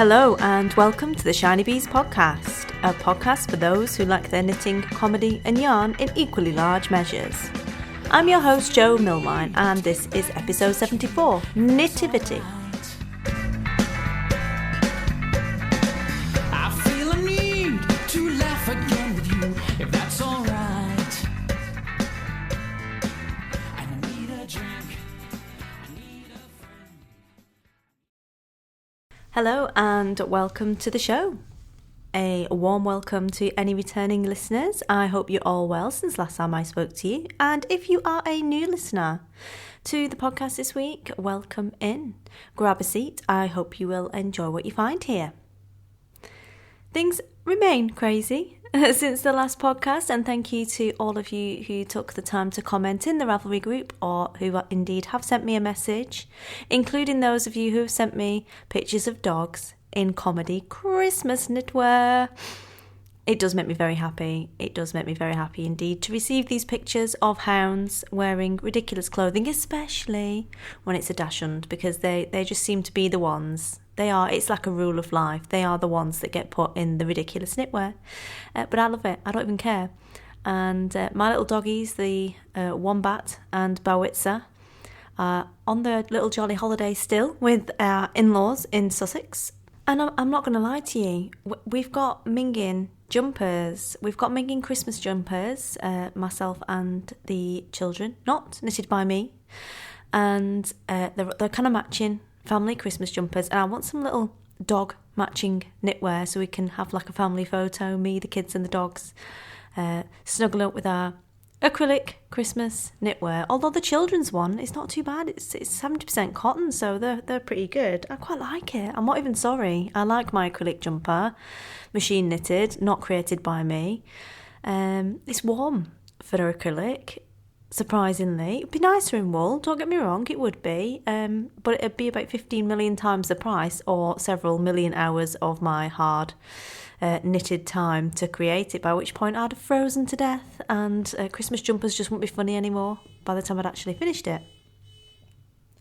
Hello and welcome to the Shinybees podcast, a podcast for those who like their knitting, comedy and yarn in equally large measures. I'm your host Jo Millwine and this is episode 74, Knitivity. I feel a need to laugh again with you, if that's alright. I need a drink, I need a friend. Hello and welcome to the show. A warm welcome to any returning listeners. I hope you're all well since last time I spoke to you. And if you are a new listener to the podcast this week, welcome in. Grab a seat. I hope you will enjoy what you find here. Things remain crazy since the last podcast, and thank you to all of you who took the time to comment in the Ravelry group or who indeed have sent me a message, including those of you who have sent me pictures of dogs in comedy Christmas knitwear. It does make me very happy. It does make me very happy indeed to receive these pictures of hounds wearing ridiculous clothing, especially when it's a dachshund, because they just seem to be the ones. It's like a rule of life. They are the ones that get put in the ridiculous knitwear. But I love it. I don't even care. And my little doggies, the Wombat and Bowitzer, on their little jolly holiday still with our in-laws in Sussex. And I'm not going to lie to you, we've got minging jumpers. We've got minging Christmas jumpers, myself and the children, not knitted by me. And they're kind of matching family Christmas jumpers. And I want some little dog matching knitwear so we can have like a family photo, me, the kids and the dogs, snuggle up with our acrylic Christmas knitwear. Although the children's one is not too bad. It's 70% cotton, so they're pretty good. I quite like it. I'm not even sorry. I like my acrylic jumper, machine knitted, not created by me. It's warm for acrylic, surprisingly. It'd be nicer in wool, don't get me wrong, it would be. But it'd be about 15 million times the price or several million hours of my hard knitted time to create it, by which point I'd have frozen to death and Christmas jumpers just wouldn't be funny anymore by the time I'd actually finished it.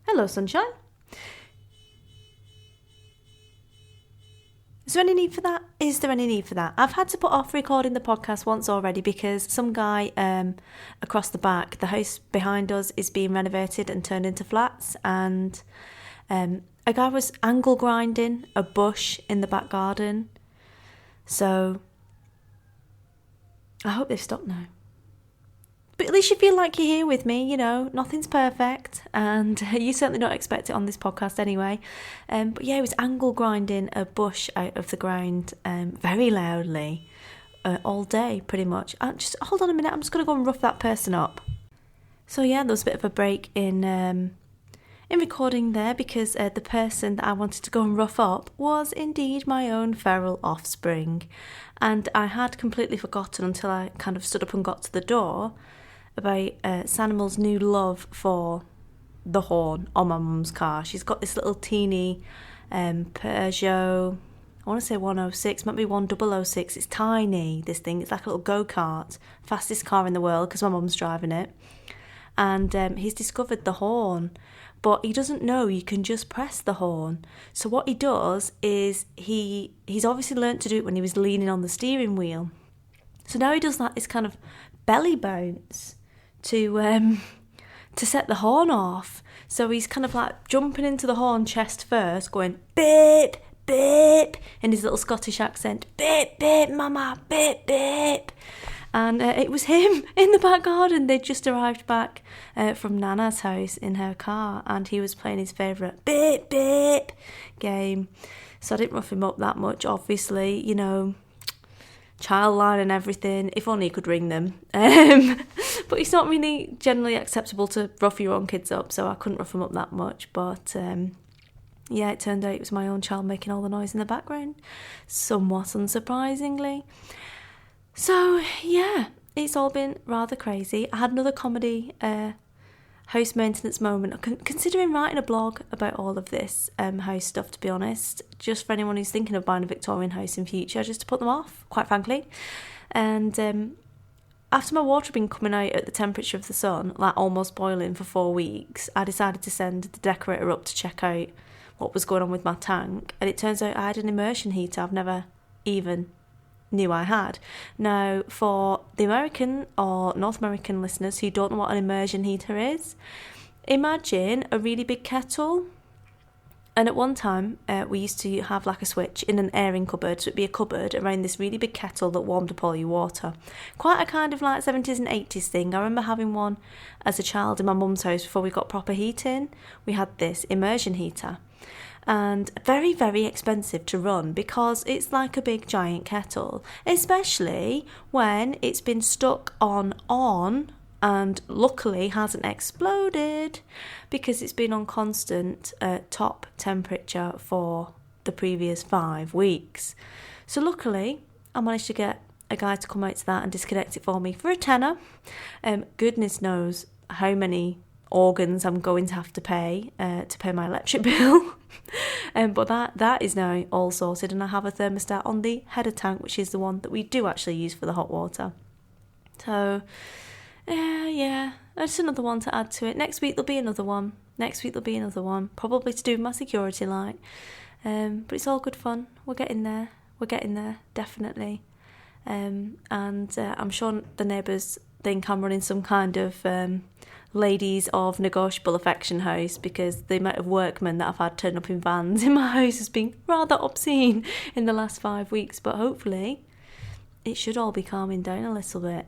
Hello, sunshine. Is there any need for that? Is there any need for that? I've had to put off recording the podcast once already because some guy across the back, the house behind us is being renovated and turned into flats, and a guy was angle grinding a bush in the back garden. So I hope they've stopped now. But at least you feel like you're here with me, you know, nothing's perfect, and you certainly don't expect it on this podcast anyway. But yeah, he was angle grinding a bush out of the ground very loudly all day, pretty much. Just hold on a minute, I'm just going to go and rough that person up. So yeah, there was a bit of a break in recording there because the person that I wanted to go and rough up was indeed my own feral offspring. And I had completely forgotten until I kind of stood up and got to the door about Sanimal's new love for the horn on my mum's car. She's got this little teeny Peugeot, I want to say 106, might be 1006. It's tiny, this thing. It's like a little go-kart, fastest car in the world because my mum's driving it. And he's discovered the horn, but he doesn't know you can just press the horn. So what he does is he's obviously learnt to do it when he was leaning on the steering wheel. So now he does like this kind of belly bounce to set the horn off. So he's kind of like jumping into the horn chest first, going beep, beep, in his little Scottish accent. Beep, beep, mama, beep, beep. And it was him in the back garden. They'd just arrived back from Nana's house in her car, and he was playing his favourite beep, beep game. So I didn't rough him up that much, obviously, you know, child line and everything. If only he could ring them. But it's not really generally acceptable to rough your own kids up, so I couldn't rough him up that much. But yeah, it turned out it was my own child making all the noise in the background, somewhat unsurprisingly. So, yeah, it's all been rather crazy. I had another comedy house maintenance moment. I'm considering writing a blog about all of this house stuff, to be honest, just for anyone who's thinking of buying a Victorian house in future, just to put them off, quite frankly. And after my water had been coming out at the temperature of the sun, like almost boiling for 4 weeks, I decided to send the decorator up to check out what was going on with my tank, and it turns out I had an immersion heater I've never even knew I had. Now, for the American or North American listeners who don't know what an immersion heater is, imagine a really big kettle. And at one time, we used to have like a switch in an airing cupboard. So it'd be a cupboard around this really big kettle that warmed up all your water. Quite a kind of like 70s and 80s thing. I remember having one as a child in my mum's house before we got proper heating. We had this immersion heater. And very, very expensive to run because it's like a big giant kettle. Especially when it's been stuck on and luckily hasn't exploded because it's been on constant top temperature for the previous 5 weeks. So luckily I managed to get a guy to come out to that and disconnect it for me for a tenner. Goodness knows how many organs I'm going to have to pay my electric bill. But that is now all sorted, and I have a thermostat on the header tank, which is the one that we do actually use for the hot water. So yeah, just another one to add to it. Next week there'll be another one. Probably to do with my security light. But it's all good fun. We're getting there, definitely. And I'm sure the neighbours think I'm running some kind of ladies of negotiable affection house, because the amount of workmen that I've had turn up in vans in my house has been rather obscene in the last 5 weeks. But hopefully it should all be calming down a little bit.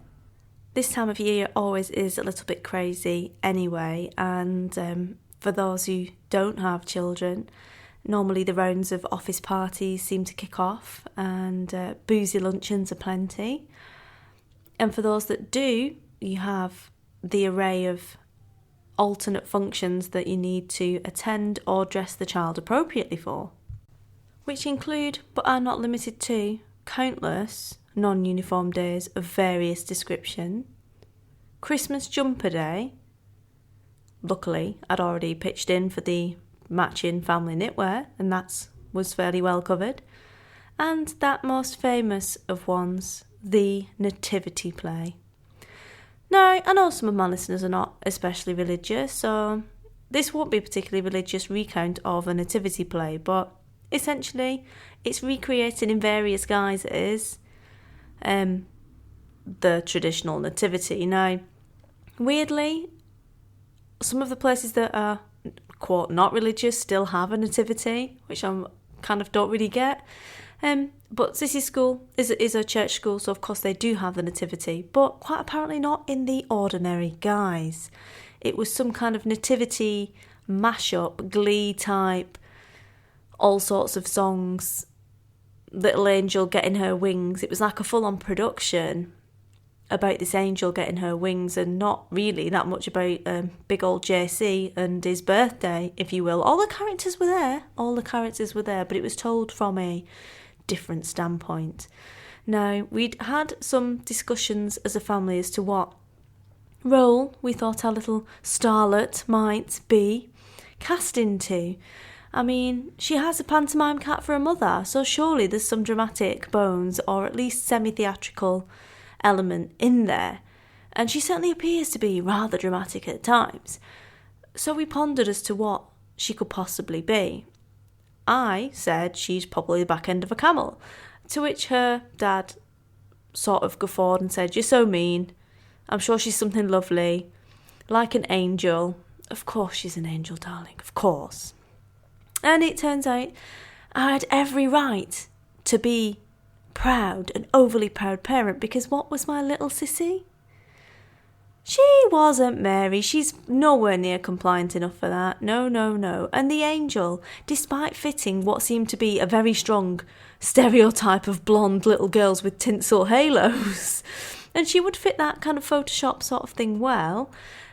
This time of year always is a little bit crazy anyway, and for those who don't have children, normally the rounds of office parties seem to kick off, and boozy luncheons are plenty. And for those that do, you have the array of alternate functions that you need to attend or dress the child appropriately for, which include, but are not limited to, countless non-uniform days of various description, Christmas jumper day. Luckily, I'd already pitched in for the matching family knitwear, and that was fairly well covered. And that most famous of ones, the nativity play. Now, I know some of my listeners are not especially religious, so this won't be a particularly religious recount of a nativity play, but essentially it's recreated in various guises the traditional nativity. Now, weirdly, some of the places that are, quote, not religious still have a nativity, which I kind of don't really get. But Sissy's school is a church school, so of course they do have the nativity, but quite apparently not in the ordinary guise. It was some kind of nativity mashup, glee type, all sorts of songs, little angel getting her wings. It was like a full-on production about this angel getting her wings, and not really that much about big old JC and his birthday, if you will. All the characters were there, but it was told from a different standpoint. Now, we'd had some discussions as a family as to what role we thought our little starlet might be cast into. I mean, she has a pantomime cat for a mother, so surely there's some dramatic bones, or at least semi-theatrical element in there. And she certainly appears to be rather dramatic at times. So we pondered as to what she could possibly be. I said she's probably the back end of a camel, to which her dad sort of guffawed and said, "You're so mean. I'm sure she's something lovely, like an angel." Of course she's an angel, darling, of course. And it turns out I had every right to be proud, an overly proud parent, because what was my little sissy? She wasn't Mary. She's nowhere near compliant enough for that. No. And the angel, despite fitting what seemed to be a very strong stereotype of blonde little girls with tinsel halos, and she would fit that kind of Photoshop sort of thing well,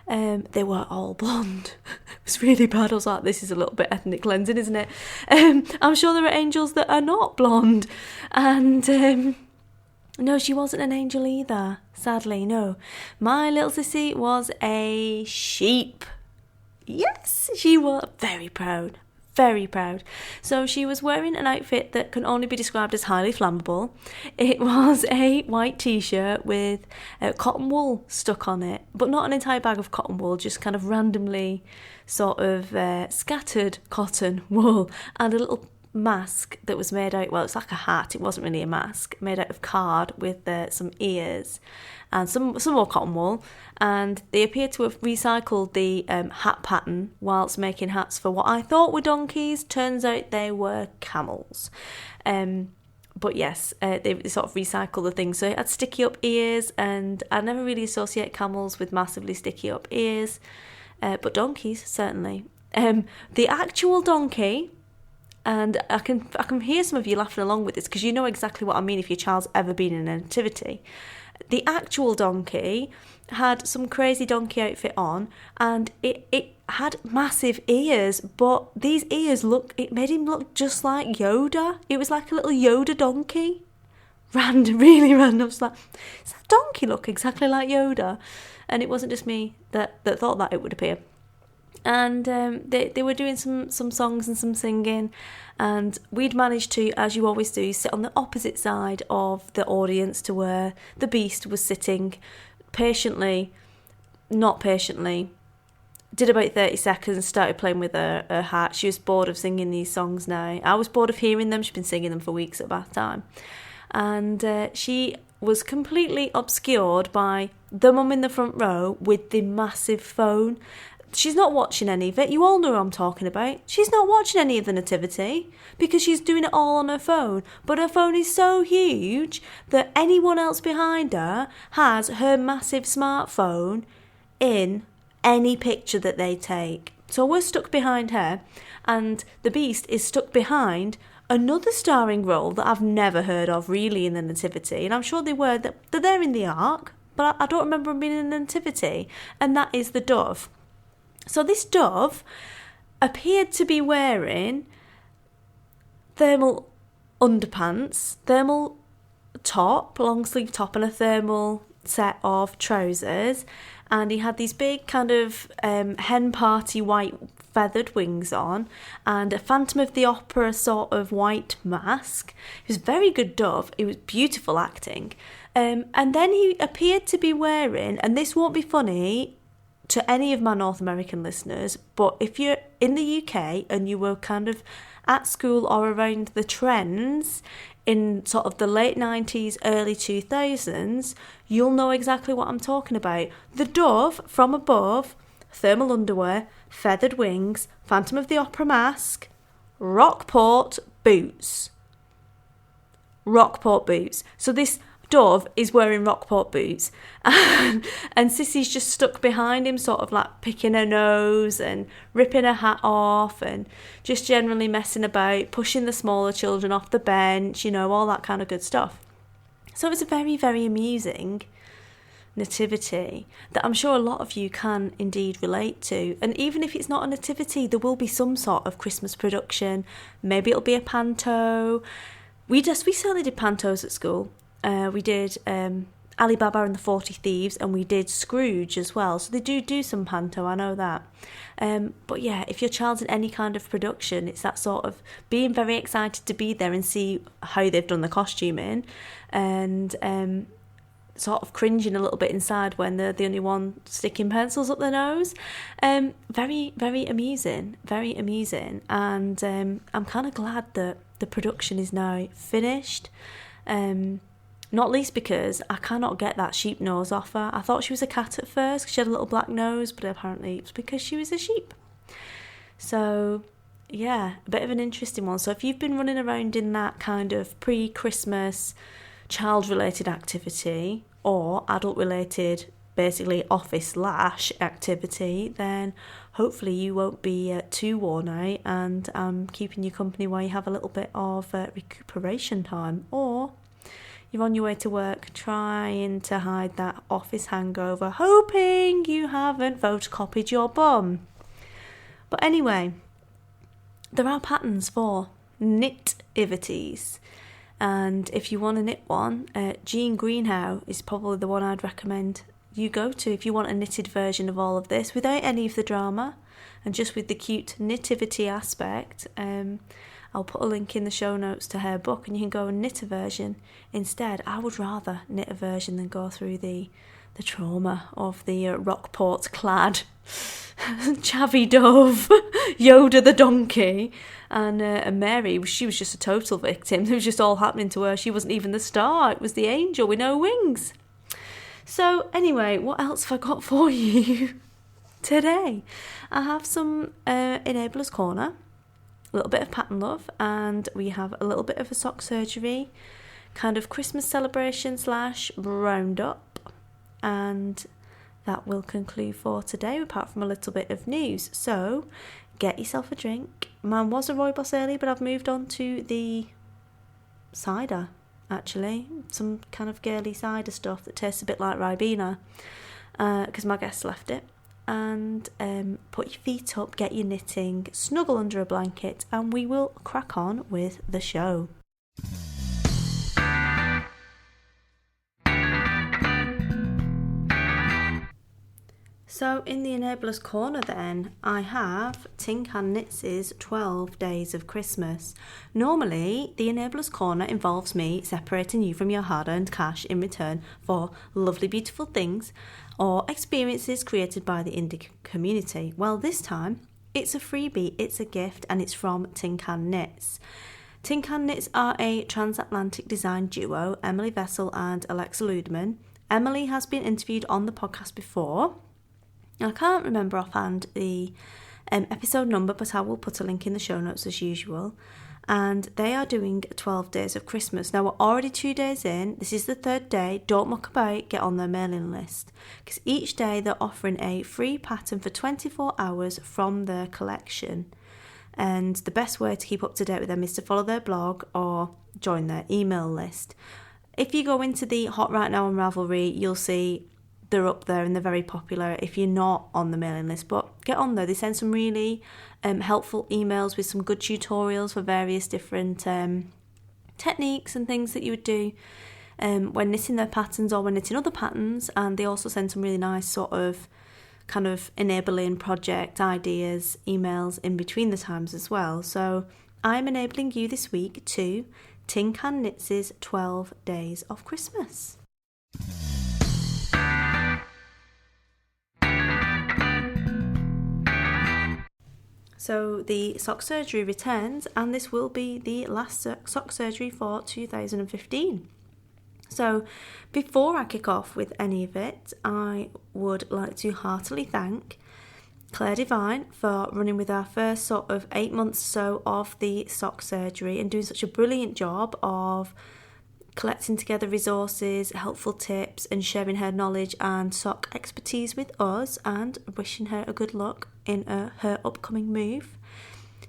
they were all blonde. It was really bad. I was like, this is a little bit ethnic cleansing, isn't it? I'm sure there are angels that are not blonde. And no, she wasn't an angel either. Sadly, no. My little sissy was a sheep. Yes, she was very proud. very proud. So she was wearing an outfit that can only be described as highly flammable. It was a white t-shirt with cotton wool stuck on it, but not an entire bag of cotton wool, just kind of randomly sort of scattered cotton wool, and a little mask that was made out, well, it's like a hat, it wasn't really a mask, made out of card with some ears and some more cotton wool, and they appeared to have recycled the hat pattern whilst making hats for what I thought were donkeys. Turns out they were camels. But yes, they sort of recycled the thing. So it had sticky up ears, and I never really associate camels with massively sticky up ears, but donkeys, certainly. The actual donkey, and I can hear some of you laughing along with this because you know exactly what I mean if your child's ever been in a nativity. The actual donkey had some crazy donkey outfit on, and it had massive ears, but these ears it made him look just like Yoda. It was like a little Yoda donkey. Really random. I was like, does that donkey look exactly like Yoda? And it wasn't just me that thought that it would appear. And they were doing some songs and some singing, and we'd managed to, as you always do, sit on the opposite side of the audience to where the beast was sitting, not patiently, did about 30 seconds, started playing with her hat. She was bored of singing these songs now. I was bored of hearing them. She'd been singing them for weeks at bath time. And she was completely obscured by the mum in the front row with the massive phone. She's not watching any of it. You all know who I'm talking about. She's not watching any of the nativity because she's doing it all on her phone. But her phone is so huge that anyone else behind her has her massive smartphone in any picture that they take. So we're stuck behind her, and the beast is stuck behind another starring role that I've never heard of really in the nativity. And I'm sure they're there in the ark, but I don't remember them being in the nativity. And that is the dove. So this dove appeared to be wearing thermal underpants, thermal top, long sleeve top, and a thermal set of trousers. And he had these big kind of hen party white feathered wings on, and a Phantom of the Opera sort of white mask. It was a very good dove. It was beautiful acting. And then he appeared to be wearing, and this won't be funny to any of my North American listeners, but if you're in the UK and you were kind of at school or around the trends in sort of the late 90s, early 2000s, you'll know exactly what I'm talking about. The dove from above, thermal underwear, feathered wings, Phantom of the Opera mask, Rockport boots. Rockport boots. So this dove is wearing Rockport boots, and Sissy's just stuck behind him, sort of like picking her nose and ripping her hat off and just generally messing about, pushing the smaller children off the bench, all that kind of good stuff. So it was a very, very amusing nativity that I'm sure a lot of you can indeed relate to. And even if it's not a nativity, there will be some sort of Christmas production. Maybe it'll be a panto. We certainly did pantos at school. We did Alibaba and the 40 Thieves, and we did Scrooge as well. So they do some panto, I know that. But yeah, if your child's in any kind of production, it's that sort of being very excited to be there and see how they've done the costuming, and sort of cringing a little bit inside when they're the only one sticking pencils up their nose. Very, very amusing, and I'm kind of glad that the production is now finished. Not least because I cannot get that sheep nose off her. I thought she was a cat at first because she had a little black nose, but apparently it's because she was a sheep. So, yeah, a bit of an interesting one. So if you've been running around in that kind of pre-Christmas child-related activity or adult-related, basically office / activity, then hopefully you won't be too worn out, and I'm keeping you company while you have a little bit of recuperation time, or you're on your way to work trying to hide that office hangover, hoping you haven't photocopied your bum. But anyway, there are patterns for knitivities. And if you want to knit one, Jean Greenhow is probably the one I'd recommend you go to if you want a knitted version of all of this without any of the drama and just with the cute nativity aspect. I'll put a link in the show notes to her book and you can go and knit a version instead. I would rather knit a version than go through the trauma of the Rockport clad Chavy Dove, Yoda the donkey, and Mary. She was just a total victim. It was just all happening to her. She wasn't even the star. It was the angel with no wings. So anyway, what else have I got for you today? I have some Enablers Corner, a little bit of pattern love, and we have a little bit of a sock surgery, kind of Christmas celebration / roundup. And that will conclude for today, apart from a little bit of news. So get yourself a drink. Mine was a Rooibos earlier, but I've moved on to the cider, actually. Some kind of girly cider stuff that tastes a bit like Ribena, because my guests left it. And put your feet up, get your knitting, snuggle under a blanket, and we will crack on with the show. So in the Enablers Corner then, I have Tin Can Knits' 12 Days of Christmas. Normally, the Enablers Corner involves me separating you from your hard-earned cash in return for lovely, beautiful things or experiences created by the indie community. Well, this time, it's a freebie, it's a gift, and it's from Tin Can Knits. Tin Can Knits are a transatlantic design duo, Emily Vessel and Alexa Ludeman. Emily has been interviewed on the podcast before. I can't remember offhand the episode number, but I will put a link in the show notes as usual. And they are doing 12 Days of Christmas. Now, we're already 2 days in. This is the third day. Don't muck about, get on their mailing list. Because each day they're offering a free pattern for 24 hours from their collection. And the best way to keep up to date with them is to follow their blog or join their email list. If you go into the Hot Right Now on Ravelry, you'll see they're up there and they're very popular if you're not on the mailing list. But get on there. They send some really helpful emails with some good tutorials for various different techniques and things that you would do when knitting their patterns or when knitting other patterns. And they also send some really nice sort of kind of enabling project ideas, emails in between the times as well. So I'm enabling you this week to Tin Can Knits' 12 Days of Christmas. So the sock surgery returns, and this will be the last sock surgery for 2015. So before I kick off with any of it, I would like to heartily thank Clare Devine for running with our first sort of 8 months or so of the sock surgery and doing such a brilliant job of collecting together resources, helpful tips, and sharing her knowledge and sock expertise with us, and wishing her a good luck in her upcoming move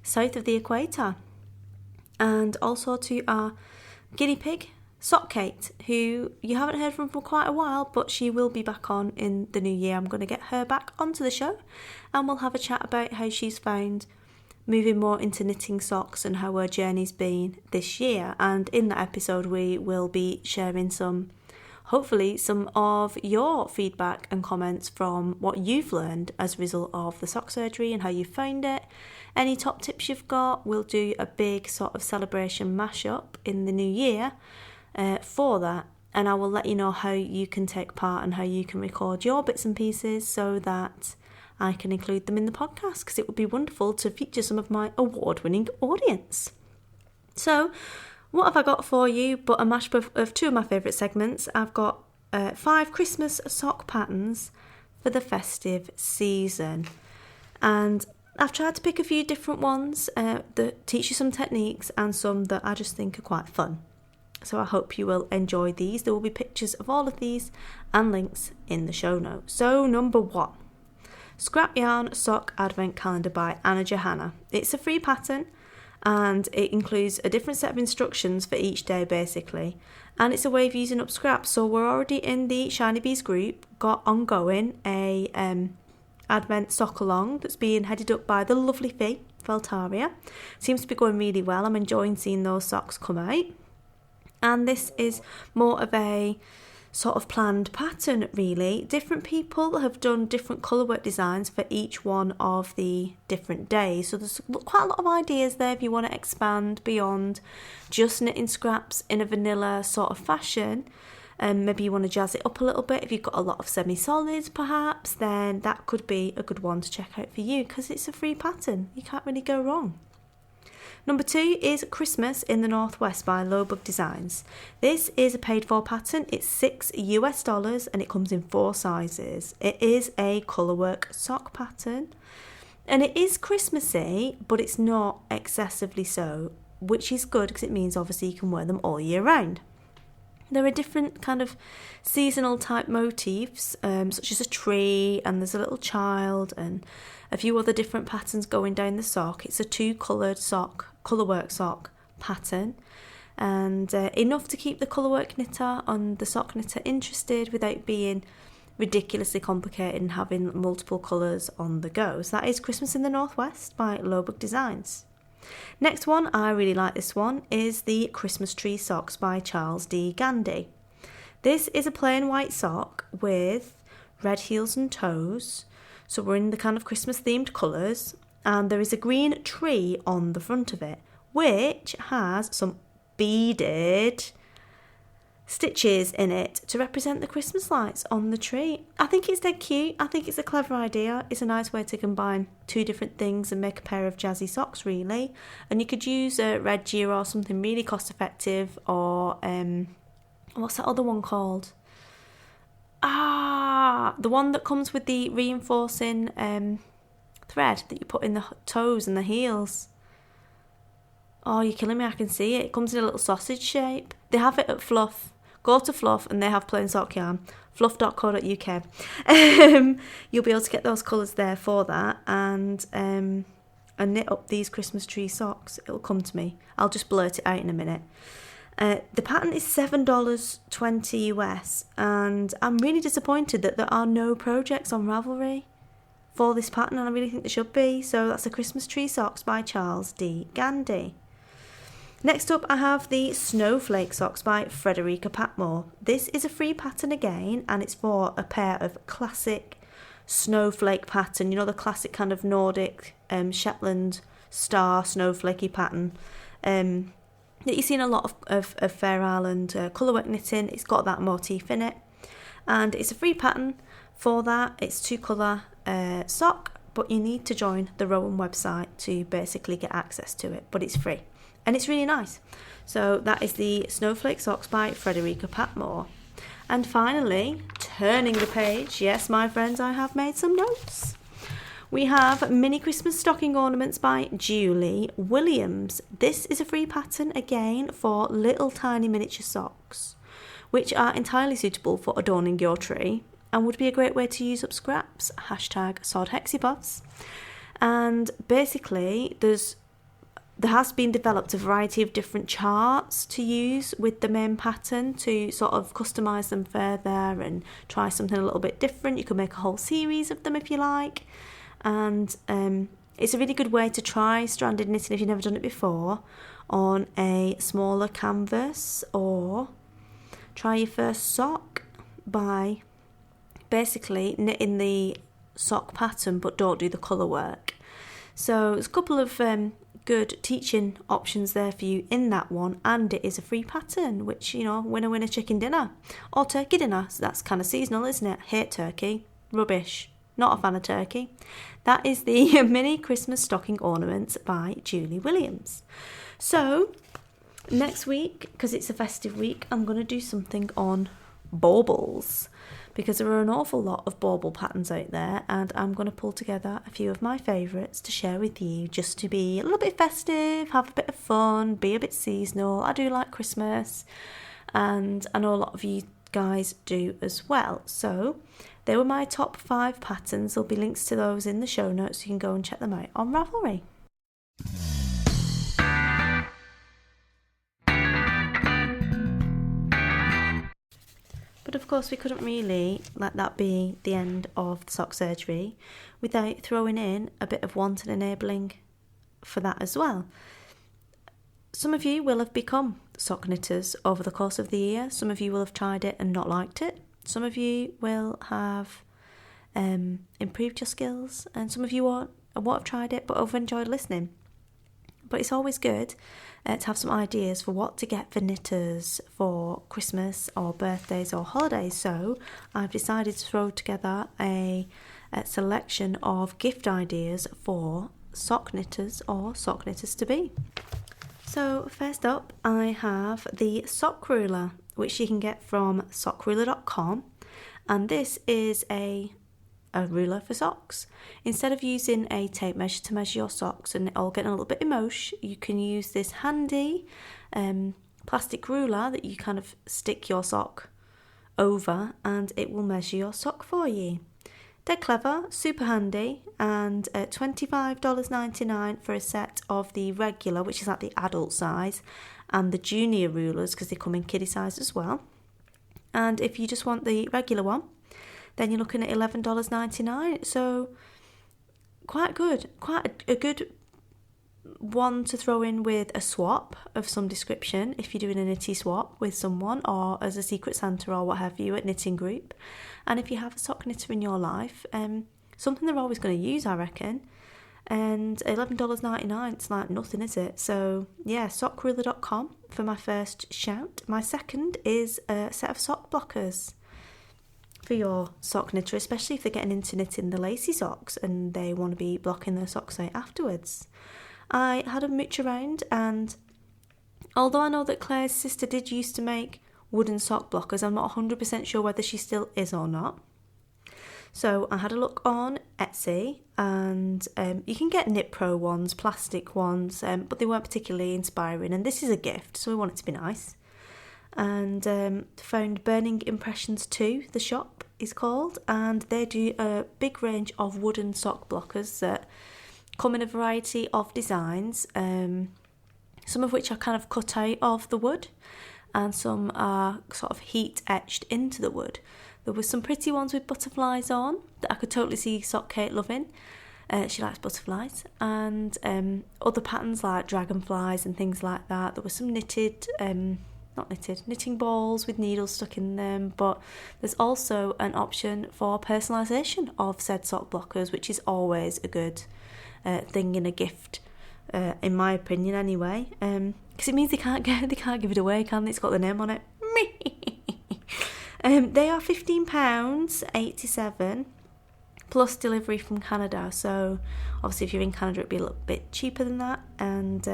south of the equator. And also to our guinea pig, Sock Kate, who you haven't heard from for quite a while, but she will be back on in the new year. I'm going to get her back onto the show and we'll have a chat about how she's found moving more into knitting socks and how her journey's been this year. And in that episode we will be sharing hopefully some of your feedback and comments from what you've learned as a result of the sock surgery and how you found it. Any top tips you've got. We'll do a big sort of celebration mashup in the new year for that, and I will let you know how you can take part and how you can record your bits and pieces so that I can include them in the podcast, because it would be wonderful to feature some of my award-winning audience. So, what have I got for you but a mashup of two of my favourite segments? I've got 5 Christmas sock patterns for the festive season. And I've tried to pick a few different ones that teach you some techniques and some that I just think are quite fun. So I hope you will enjoy these. There will be pictures of all of these and links in the show notes. So number 1. Scrap Yarn Sock Advent Calendar by Anna Johanna. It's a free pattern and it includes a different set of instructions for each day basically, and it's a way of using up scraps. So we're already in the Shinybees group, got ongoing a Advent sock along that's being headed up by the lovely Fee Feltaria. Seems to be going really well. I'm enjoying seeing those socks come out, and this is more of a sort of planned pattern, really. Different people have done different colourwork designs for each one of the different days. So there's quite a lot of ideas there if you want to expand beyond just knitting scraps in a vanilla sort of fashion. Maybe you want to jazz it up a little bit. If you've got a lot of semi-solids perhaps, then that could be a good one to check out for you because it's a free pattern. You can't really go wrong. Number 2 is Christmas in the Northwest by Lowbug Designs. This is a paid for pattern. It's $6 and it comes in 4 sizes. It is a colourwork sock pattern and it is Christmassy, but it's not excessively so, which is good because it means obviously you can wear them all year round. There are different kind of seasonal type motifs, such as a tree, and there's a little child and a few other different patterns going down the sock. It's a 2-coloured colourwork sock pattern, and enough to keep the colourwork knitter and the sock knitter interested without being ridiculously complicated and having multiple colours on the go. So that is Christmas in the Northwest by Lowbug Designs. Next one, I really like this one, is the Christmas Tree Socks by Charles D. Gandy. This is a plain white sock with red heels and toes. So we're in the kind of Christmas themed colours, and there is a green tree on the front of it, which has some beaded stitches in it to represent the Christmas lights on the tree. I think it's dead cute. I think it's a clever idea. It's a nice way to combine 2 different things and make a pair of jazzy socks, really. And you could use a red gear or something really cost effective, or what's that other one called? The one that comes with the reinforcing thread that you put in the toes and the heels. Oh, you're killing me, I can see it. It comes in a little sausage shape. They have it at Fluff. Go to Fluff and they have plain sock yarn. Fluff.co.uk. You'll be able to get those colours there for that, and knit up these Christmas tree socks. It'll come to me. I'll just blurt it out in a minute. The pattern is $7.20 US, and I'm really disappointed that there are no projects on Ravelry for this pattern, and I really think there should be. So that's the Christmas Tree Socks by Charles D. Gandy. Next up, I have the Snowflake Socks by Frederica Patmore. This is a free pattern again, and it's for a pair of classic snowflake pattern. You know, the classic kind of Nordic Shetland star snowflakey pattern that you see in a lot of Fair Island colourwork knitting. It's got that motif in it, and it's a free pattern for that. It's 2-colour sock, but you need to join the Rowan website to basically get access to it, but it's free. And it's really nice. So that is the Snowflake Socks by Frederica Patmore. And finally, turning the page, yes, my friends, I have made some notes. We have Mini Christmas Stocking Ornaments by Julie Williams. This is a free pattern, again, for little tiny miniature socks, which are entirely suitable for adorning your tree and would be a great way to use up scraps. #SodHexyPuffs. And basically, there has been developed a variety of different charts to use with the main pattern to sort of customise them further and try something a little bit different. You could make a whole series of them if you like. And it's a really good way to try stranded knitting if you've never done it before on a smaller canvas, or try your first sock by basically knitting the sock pattern but don't do the colour work. So there's a couple of good teaching options there for you in that one, and it is a free pattern, which, you know, winner chicken dinner or turkey dinner. So that's kind of seasonal, isn't it? Hate turkey, rubbish, not a fan of turkey. That is the Mini Christmas Stocking Ornaments by Julie Williams. So next week, because it's a festive week, I'm going to do something on baubles, because there are an awful lot of bauble patterns out there, and I'm going to pull together a few of my favourites to share with you, just to be a little bit festive, have a bit of fun, be a bit seasonal. I do like Christmas, and I know a lot of you guys do as well. So they were my top 5 patterns. There'll be links to those in the show notes, so you can go and check them out on Ravelry. But of course we couldn't really let that be the end of the sock surgery without throwing in a bit of wanted enabling for that as well. some of you will have become sock knitters over the course of the year. Some of you will have tried it and not liked it. Some of you will have improved your skills, and some of you won't have tried it but have enjoyed listening. But it's always good to have some ideas for what to get for knitters for Christmas or birthdays or holidays. So I've decided to throw together a selection of gift ideas for sock knitters or sock knitters to be. So first up, I have the sock ruler, which you can get from sockruler.com, and this is a ruler for socks. Instead of using a tape measure to measure your socks and it all getting a little bit emosh, you can use this handy plastic ruler that you kind of stick your sock over and it will measure your sock for you. They're clever, super handy, and $25.99 for a set of the regular, which is like the adult size, and the junior rulers because they come in kiddie size as well. And if you just want the regular one, then you're looking at $11.99. So quite good, quite a good one to throw in with a swap of some description if you're doing a knitty swap with someone or as a secret Santa or what have you at knitting group. And if you have a sock knitter in your life, something they're always going to use, I reckon. And $11.99, it's like nothing, is it? So yeah, sockruler.com for my first shout. My second is a set of sock blockers for your sock knitter, especially if they're getting into knitting the lacy socks and they want to be blocking their socks out afterwards. I had a mooch around, and although I know that Clare's sister did used to make wooden sock blockers, I'm not 100% sure whether she still is or not. So I had a look on Etsy, and you can get Knit Pro ones, plastic ones, but they weren't particularly inspiring, and this is a gift, so we want it to be nice. And found Burning Impressions 2, the shop is called, and they do a big range of wooden sock blockers that come in a variety of designs, some of which are kind of cut out of the wood and some are sort of heat etched into the wood. There were some pretty ones with butterflies on that I could totally see Sock Kate loving. She likes butterflies, and other patterns like dragonflies and things like that. There were some knitting balls with needles stuck in them, but there's also an option for personalisation of said sock blockers, which is always a good thing in a gift, in my opinion anyway, because it means they can't give it away, can they? It's got the name on it. They are £15.87 plus delivery from Canada, so obviously if you're in Canada it'd be a little bit cheaper than that, and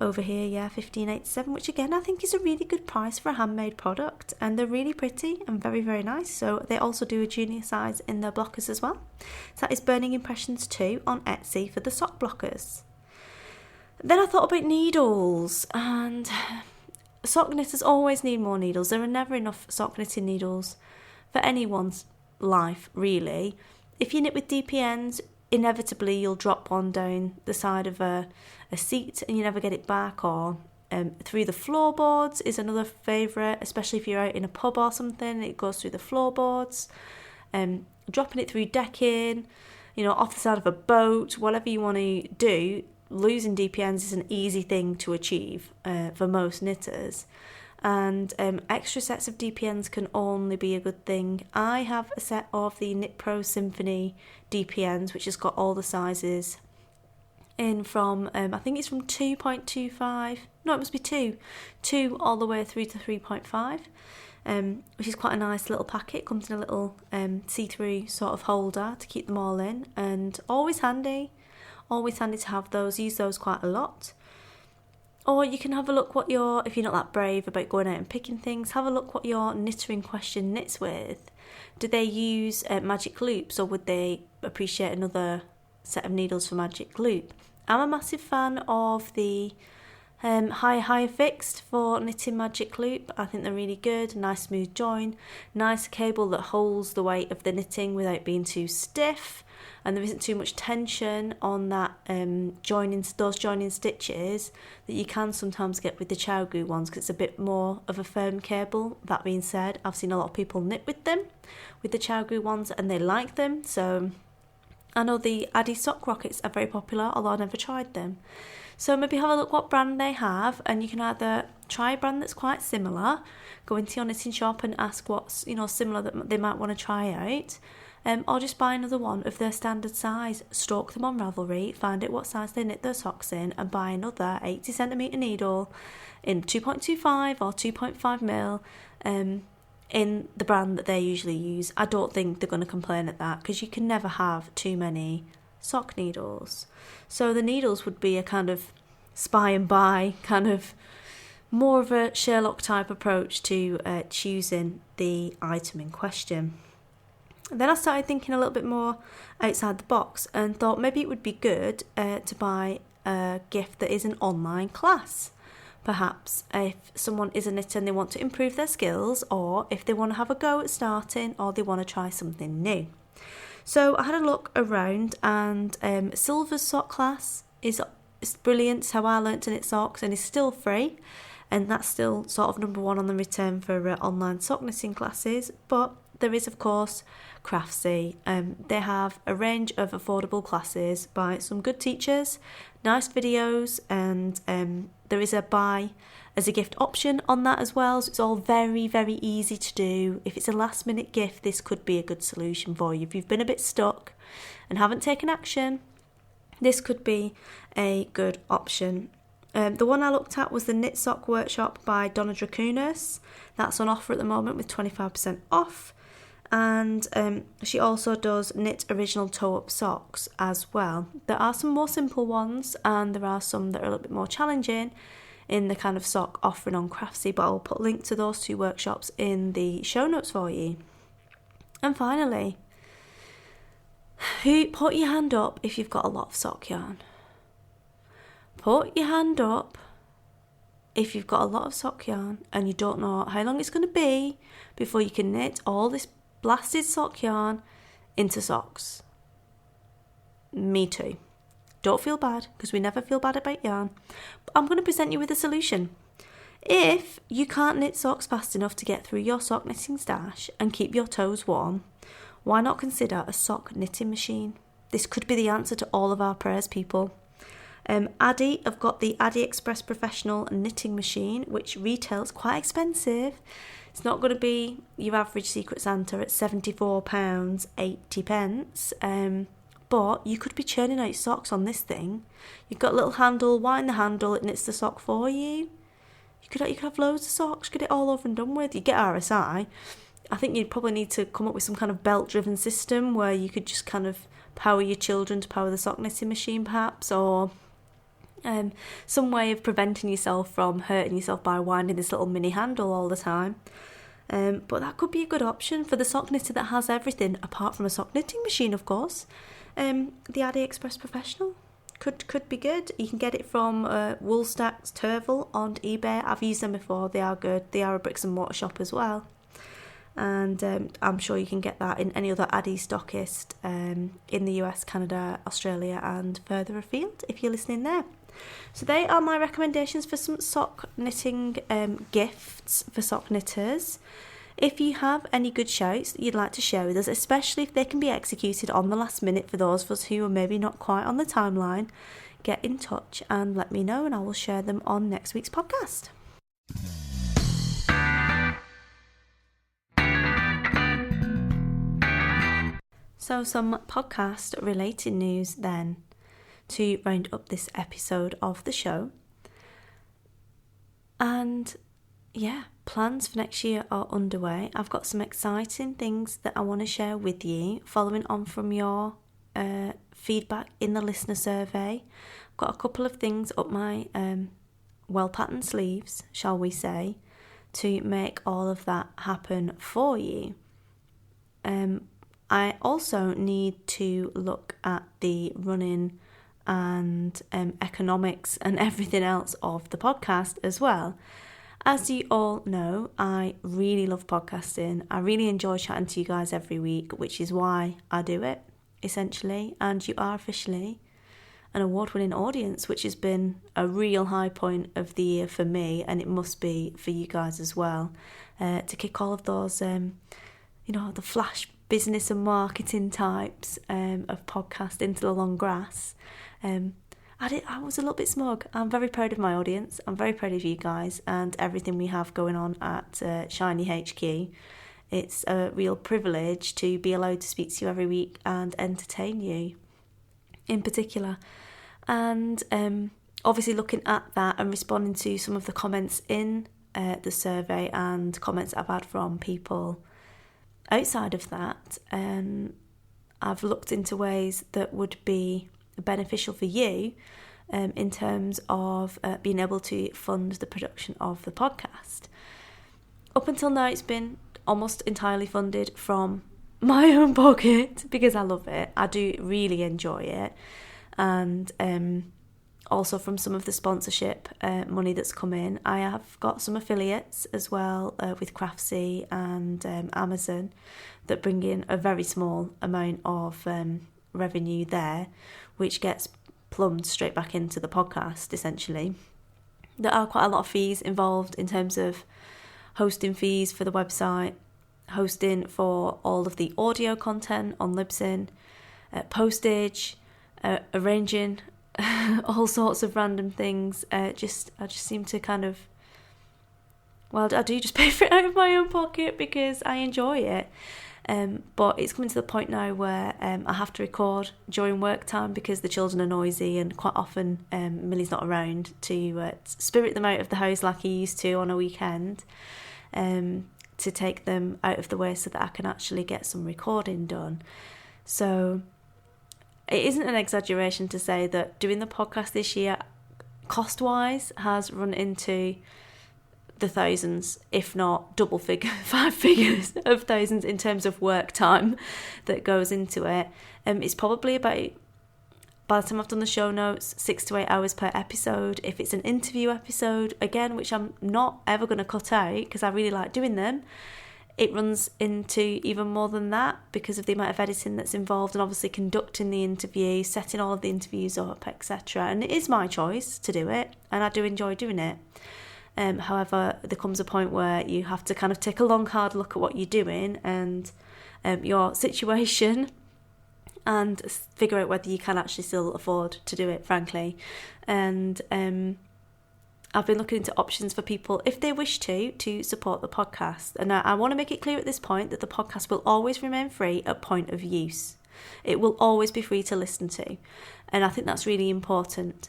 over here, yeah, $15.87, which again I think is a really good price for a handmade product, and they're really pretty and very, very nice. So they also do a junior size in their blockers as well. So that is Burning Impressions 2 on Etsy for the sock blockers. Then I thought about needles, and sock knitters always need more needles. There are never enough sock knitting needles for anyone's life, really. If you knit with DPNs, inevitably you'll drop one down the side of a seat and you never get it back, or through the floorboards is another favourite, especially if you're out in a pub or something, it goes through the floorboards. Dropping it through decking, off the side of a boat, whatever you want to do, losing DPNs is an easy thing to achieve for most knitters. And extra sets of DPNs can only be a good thing. I have a set of the Knit Pro Symphony DPNs, which has got all the sizes in from, I think it's from 2.25, no, it must be 2 all the way through to 3.5, which is quite a nice little packet. Comes in a little see-through sort of holder to keep them all in, and always handy to have those. Use those quite a lot. Or you can have a look if you're not that brave about going out and picking things, have a look what your knitter in question knits with. Do they use magic loops, or would they appreciate another set of needles for magic loop? I'm a massive fan of the high fixed for knitting magic loop. I think they're really good. Nice smooth join, nice cable that holds the weight of the knitting without being too stiff, and there isn't too much tension on that those joining stitches that you can sometimes get with the chow goo ones, because it's a bit more of a firm cable. That being said, I've seen a lot of people knit with them, with the chow goo ones, and they like them, so I know the Addy sock rockets are very popular, although I've never tried them. So maybe have a look what brand they have, and you can either try a brand that's quite similar, go into your knitting shop and ask what's similar that they might want to try out, or just buy another one of their standard size, stalk them on Ravelry, find out what size they knit their socks in, and buy another 80cm needle in 2.25 or 2.5mm in the brand that they usually use. I don't think they're going to complain at that, because you can never have too many sock needles. So the needles would be a kind of spy and buy, kind of more of a Sherlock type approach to choosing the item in question. Then I started thinking a little bit more outside the box and thought maybe it would be good to buy a gift that is an online class. Perhaps if someone is a knitter and they want to improve their skills, or if they want to have a go at starting, or they want to try something new. So I had a look around, and Silver's sock class is brilliant. It's how I learnt to knit socks, and is still free, and that's still sort of number one on the return for online sock knitting classes. But there is, of course, Craftsy. They have a range of affordable classes by some good teachers, nice videos, and there is a buy as a gift option on that as well, so it's all very, very easy to do. If it's a last minute gift, this could be a good solution for you. If you've been a bit stuck and haven't taken action, this could be a good option. The one I looked at was the Knit Sock Workshop by Donna Dracunas. That's on offer at the moment with 25% off. And she also does knit original toe-up socks as well. There are some more simple ones, and there are some that are a little bit more challenging in the kind of sock offering on Craftsy, but I'll put a link to those two workshops in the show notes for you. And finally, put your hand up if you've got a lot of sock yarn. Put your hand up if you've got a lot of sock yarn and you don't know how long it's going to be before you can knit all this blasted sock yarn into socks. Me too. Don't feel bad, because we never feel bad about yarn. But I'm going to present you with a solution. If you can't knit socks fast enough to get through your sock knitting stash and keep your toes warm, why not consider a sock knitting machine? This could be the answer to all of our prayers, people. Addy have got the Addy Express Professional Knitting Machine, which retails quite expensive. It's not going to be your average Secret Santa at £74.80. But you could be churning out socks on this thing. You've got a little handle, wind the handle, it knits the sock for you. You could have loads of socks, get it all over and done with. You get RSI. I think you'd probably need to come up with some kind of belt-driven system where you could just kind of power your children to power the sock knitting machine, perhaps, or some way of preventing yourself from hurting yourself by winding this little mini handle all the time. But that could be a good option for the sock knitter that has everything apart from a sock knitting machine, of course. The Addy Express Professional could be good. You can get it from Woolstacks Turville on eBay. I've used them before. They are good. They are a bricks and mortar shop as well. And I'm sure you can get that in any other Addy stockist in the US, Canada, Australia and further afield if you're listening there. So they are my recommendations for some sock knitting gifts for sock knitters. If you have any good shouts that you'd like to share with us, especially if they can be executed on the last minute for those of us who are maybe not quite on the timeline, get in touch and let me know and I will share them on next week's podcast. So some podcast related news then to round up this episode of the show. And yeah, plans for next year are underway. I've got some exciting things that I want to share with you following on from your feedback in the listener survey. I've got a couple of things up my well-patterned sleeves, shall we say, to make all of that happen for you. I also need to look at the running and economics and everything else of the podcast as well. As you all know, I really love podcasting. I really enjoy chatting to you guys every week, which is why I do it, essentially. And you are officially an award-winning audience, which has been a real high point of the year for me, and it must be for you guys as well, to kick all of those, the business and marketing types of podcast into the long grass. I was a little bit smug. I'm very proud of my audience. I'm very proud of you guys and everything we have going on at Shiny HQ. It's a real privilege to be allowed to speak to you every week and entertain you in particular. And obviously looking at that and responding to some of the comments in the survey and comments I've had from people outside of that, I've looked into ways that would be beneficial for you in terms of being able to fund the production of the podcast. Up until now, it's been almost entirely funded from my own pocket because I love it. I do really enjoy it. And also from some of the sponsorship money that's come in. I have got some affiliates as well with Craftsy and Amazon that bring in a very small amount of revenue there, which gets plumbed straight back into the podcast essentially. There are quite a lot of fees involved in terms of hosting fees for the website, hosting for all of the audio content on Libsyn, postage, arranging all sorts of random things. I just seem to kind of, well, I do just pay for it out of my own pocket because I enjoy it. But it's coming to the point now where I have to record during work time because the children are noisy, and quite often Millie's not around to spirit them out of the house like he used to on a weekend, to take them out of the way so that I can actually get some recording done. So it isn't an exaggeration to say that doing the podcast this year, cost-wise, has run into the thousands, if not double figure, 5 figures of thousands in terms of work time that goes into it. It's probably about, by the time I've done the show notes, 6 to 8 hours per episode. If it's an interview episode, again, which I'm not ever going to cut out because I really like doing them, it runs into even more than that because of the amount of editing that's involved and obviously conducting the interview, setting all of the interviews up, etc. And it is my choice to do it, and I do enjoy doing it. However, there comes a point where you have to kind of take a long, hard look at what you're doing and your situation and figure out whether you can actually still afford to do it, frankly. And I've been looking into options for people, if they wish to support the podcast. And I want to make it clear at this point that the podcast will always remain free at point of use. It will always be free to listen to. And I think that's really important.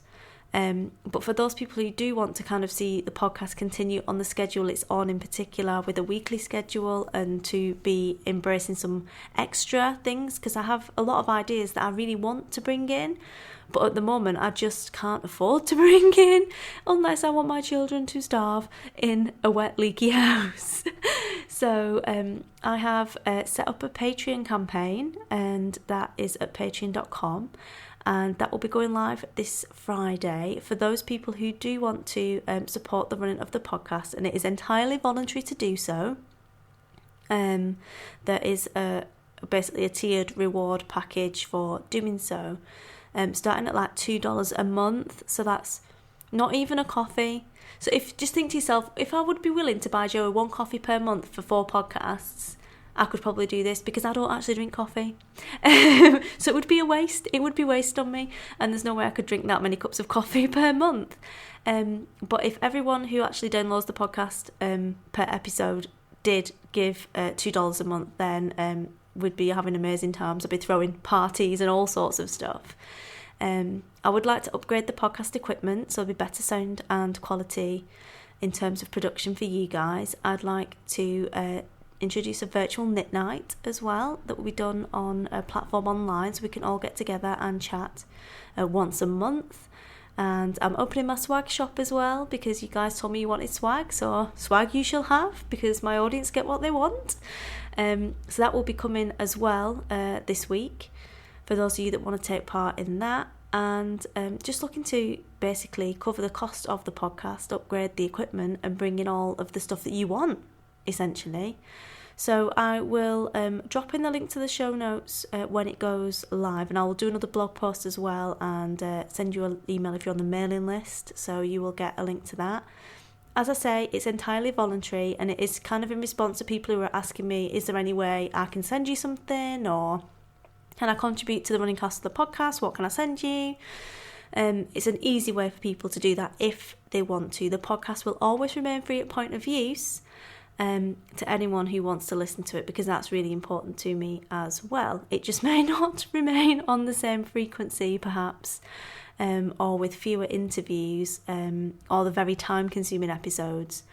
But for those people who do want to kind of see the podcast continue on the schedule it's on, in particular with a weekly schedule, and to be embracing some extra things, because I have a lot of ideas that I really want to bring in, but at the moment I just can't afford to bring in unless I want my children to starve in a wet, leaky house. So I have set up a Patreon campaign, and that is at patreon.com. And that will be going live this Friday for those people who do want to support the running of the podcast, and it is entirely voluntary to do so. There is basically a tiered reward package for doing so, starting at like $2 a month, so that's not even a coffee. So if just think to yourself, if I would be willing to buy Joe 1 coffee per month for 4 podcasts, I could probably do this because I don't actually drink coffee. So it would be a waste. It would be waste on me. And there's no way I could drink that many cups of coffee per month. But if everyone who actually downloads the podcast per episode did give $2 a month, then we'd be having amazing times. I'd be throwing parties and all sorts of stuff. I would like to upgrade the podcast equipment, so it'll be better sound and quality in terms of production for you guys. I'd like to introduce a virtual knit night as well that will be done on a platform online, so we can all get together and chat once a month. And I'm opening my swag shop as well because you guys told me you wanted swag, so swag you shall have because my audience get what they want. So that will be coming as well this week for those of you that want to take part in that. And just looking to basically cover the cost of the podcast, upgrade the equipment, and bring in all of the stuff that you want, essentially. So I will drop in the link to the show notes when it goes live, and I will do another blog post as well and send you an email if you're on the mailing list, so you will get a link to that. as I say, it's entirely voluntary, and it is kind of in response to people who are asking me, is there any way I can send you something, or can I contribute to the running costs of the podcast? What can I send you? It's an easy way for people to do that if they want to. The podcast will always remain free at point of use to anyone who wants to listen to it, because that's really important to me as well. It just may not remain on the same frequency, perhaps, or with fewer interviews, or the very time-consuming episodes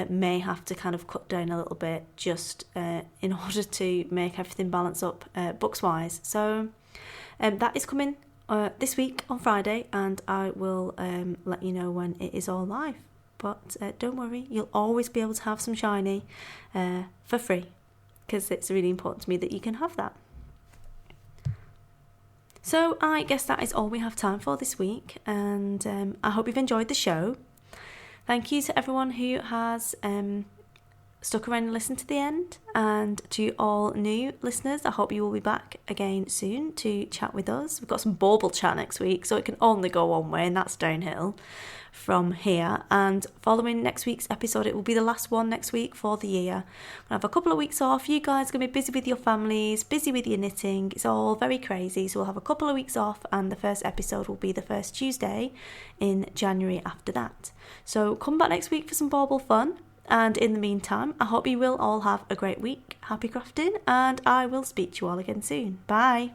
may have to kind of cut down a little bit just in order to make everything balance up books-wise. So that is coming this week on Friday, and I will let you know when it is all live. But don't worry, you'll always be able to have some shiny for free, because it's really important to me that you can have that. So I guess that is all we have time for this week, and I hope you've enjoyed the show. Thank you to everyone who has stuck around and listened to the end, and to all new listeners, I hope you will be back again soon to chat with us. We've got some bauble chat next week, so it can only go one way, and that's downhill from here. And following next week's episode, it will be the last one next week for the year. We'll have a couple of weeks off. You guys are going to be busy with your families, busy with your knitting. It's all very crazy, so we'll have a couple of weeks off, and the first episode will be the first Tuesday in January after that. So come back next week for some bauble fun. And in the meantime, I hope you will all have a great week. Happy crafting, and I will speak to you all again soon. Bye.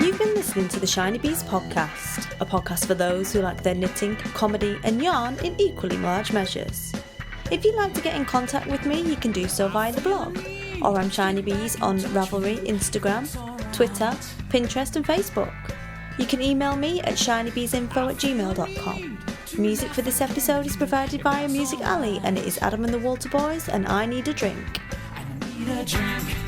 You've been listening to the Shinybees podcast, a podcast for those who like their knitting, comedy and yarn in equally large measures. If you'd like to get in contact with me, you can do so via the blog, or I'm Shinybees on Ravelry, Instagram, Twitter, Pinterest and Facebook. You can email me at shinybeesinfo@gmail.com. Music for this episode is provided by Music Alley, and it is Adam and the Walter Boys and I Need a Drink. I need a drink.